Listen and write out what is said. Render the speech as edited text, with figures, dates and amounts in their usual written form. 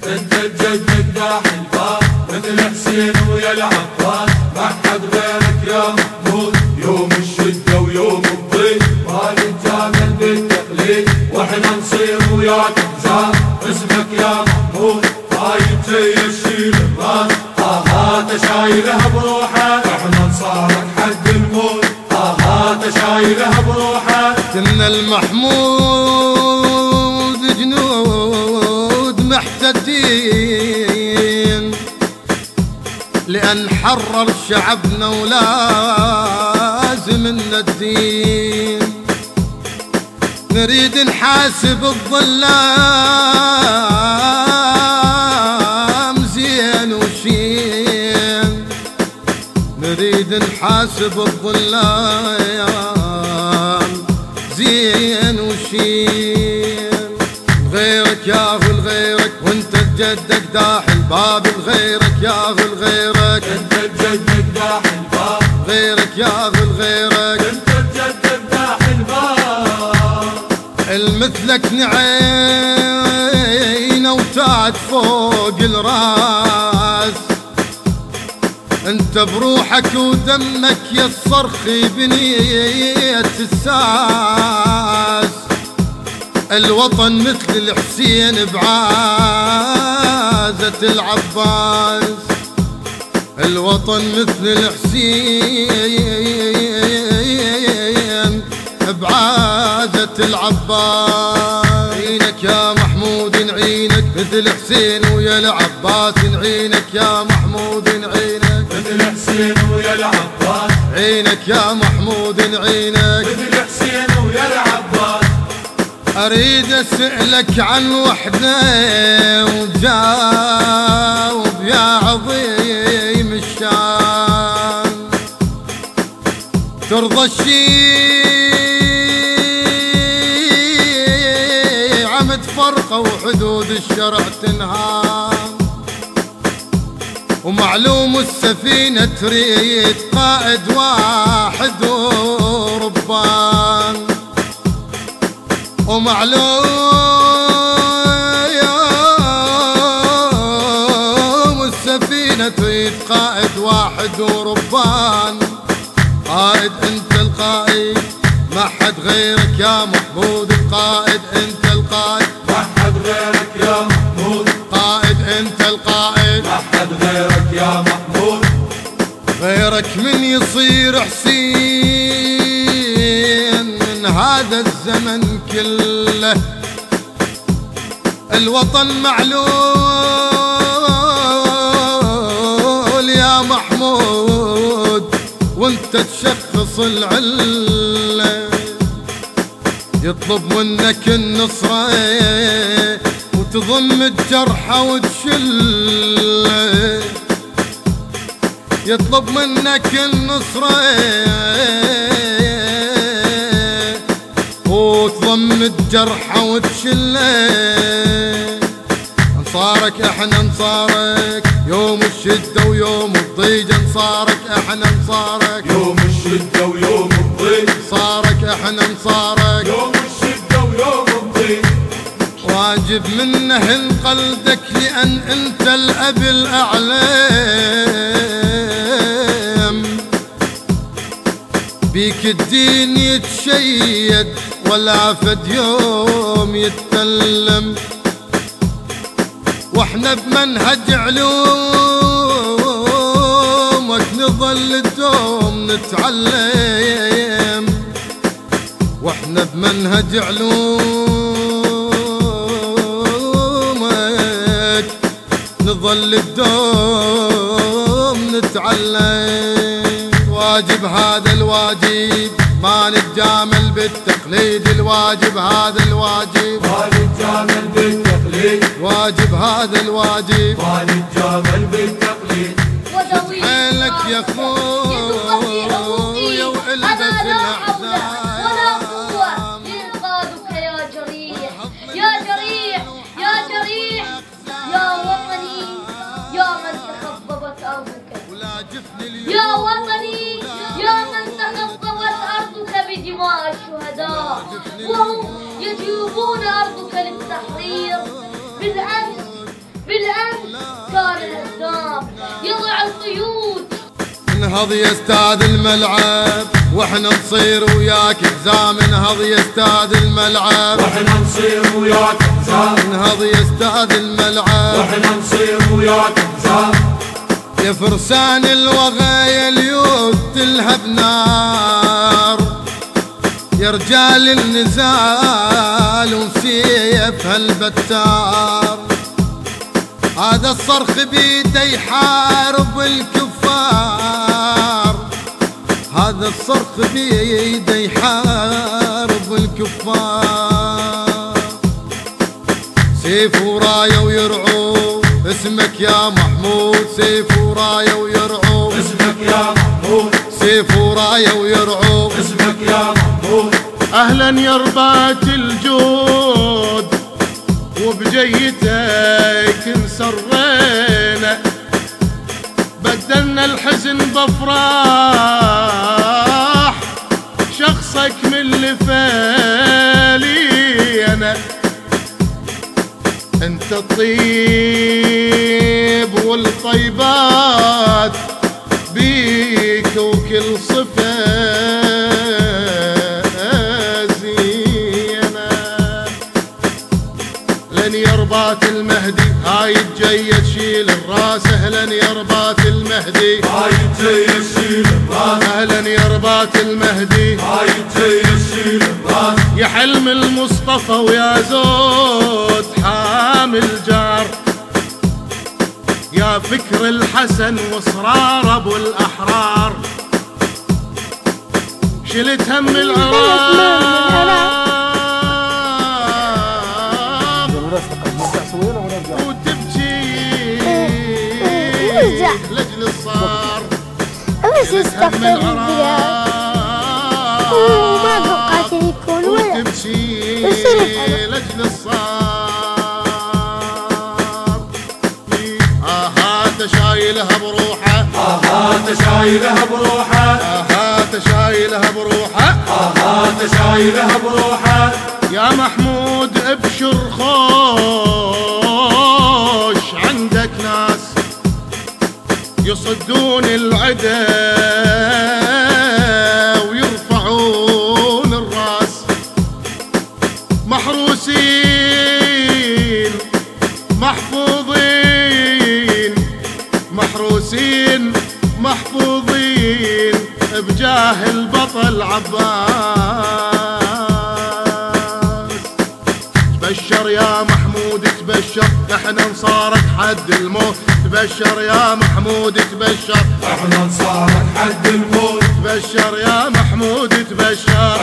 انت تجدد داح الباب مثل حسين ويا العباس، ما حد غيرك يا محمود يوم الشدة ويوم الضيق، ما نتجامل بالتقليد واحنا نصير وياك حزام، اسمك يا محمود هاي جاي يشيل الراس، انت شايلها بروحك احنا نصارك حد الموت، انت شايلها بروحك. كنا المحمود جنود محتدين لأن حرر شعبنا ولازم لنا الدين، نريد نحاسب الظلام زين وشين، نريد نحاسب الظلام زين وشين، غيرك ياهو لغيرك وانت تجدك داح الباب، لغيرك ياهو لغيرك انت تجدد داح الباب، غيرك ياهو لغيرك انت تجدد داح الباب، المثلك نعينا وتاج فوق الراس، انت بروحك ودمك يا الصرخي بنية الساس، الوطن مثل الحسين بعازة العباس، الوطن مثل الحسين بعازة العباس، نعينك يا محمود نعينك مثل حسين ويا العباس، نعينك يا محمود نعينك مثل حسين ويا العباس، عينك يا محمود نعينك مثل حسين ويا العباس. أريد أسألك عن وحدة وجاوب يا عظيم الشان، ترضى الشيعة متفرقة وحدود الشرع تنهان، ومعلوم السفينة تريد قائد واحد وربان، ومعلوم السفينة تريد قائد واحد وربان، قائد انت القائد ما حد غيرك يا محمود، القائد انت القائد ما حد غيرك يا محمود، قائد انت القائد ما حد غيرك يا محمود، غيرك من يصير حسين من هذا الزمن كله، الوطن معلول يا محمود وانت تشخص العله، يطلب منك النصرة وتضم الجرحى وتشله، يطلب منك النصرة وتضم الجرحى وتشله، انصارك احنا انصارك يوم الشدة ويوم الضيق، انصارك احنا انصارك يوم الشدة ويوم الضيق، انصارك احنا انصارك يوم الشدة ويوم الضيق، واجب منه نقلدك لأن انت الأب الأعلام، بيك الدين يتشيد ولا فد يوم يتكلم، واحنا بمنهج علومك نظل الدوم نتعلم، واحنا بمنهج علومك نظل الدوم نتعلم، واجب هذا الواجب ما نتجامل بالتقليد، الواجب هذا الواجب ما نتجامل بالتقليد، واجب هذا الواجب ما نتجامل بالتقليد، حيلك يا خويا وقلبك الأحزان، ولا قوة إنقاذك يا جريح يا جريح يا جريح يا وطني يا من تخببت أرضك، يا وطني يا من تخببت أرضك بدماء الشهداء، وهم يجيبون أرضك للتحرير بالأمس طلع القيود. انهض يا استاذ الملعب واحنا نصير وياك حزام، انهض يا استاذ الملعب واحنا نصير وياك حزام، انهض يا استاذ الملعب واحنا نصير وياك حزام. يا فرسان الوغايا اليوث تلهب نار، يا رجال النزال وسيف هالبتار، هذا الصرخ بيده يحارب الكفار، هذا الصرخ بيده يحارب الكفار. سيف ورايه ويرعو اسمك يا محمود، سيف ورايه ويرعو اسمك يا محمود، سيف ورايه ويرعو اسمك يا محمود. أهلا يا رباط الجود وبجيتك انسرينا، بدلنا الحزن بافراح، شخصك من اللي فالينا، انت الطيب والطيبات بيك وكل صفة زينة. لن يا رباط المهدي هاي الجاية تشيل الراس، اهلا يا رباط المهدي هاي الجاية تشيل الراس، اهلا يا رباط المهدي هاي الجاية تشيل الراس. يا حلم المصطفى ويا زود حامل جار، يا فكر الحسن واصرار ابو الاحرار، شلت هم العراق وتبكي لاجل الصار، شلت هم العراق وتبكي لاجل الصار. شايلها بروحه، انت شايلها بروحه، انت شايلها بروحه، انت شايلها بروحه. يا محمود ابشر خوش، عندك ناس يصدون العدا ويرفعون الراس، محروسين محفوظين، محروسين محفوظين بجاه البطل عباس. تبشر يا محمود تبشر، احنا نصارك حد الموت، تبشر يا محمود تبشر، احنا نصارك حد الموت. تبشر يا محمود تبشر،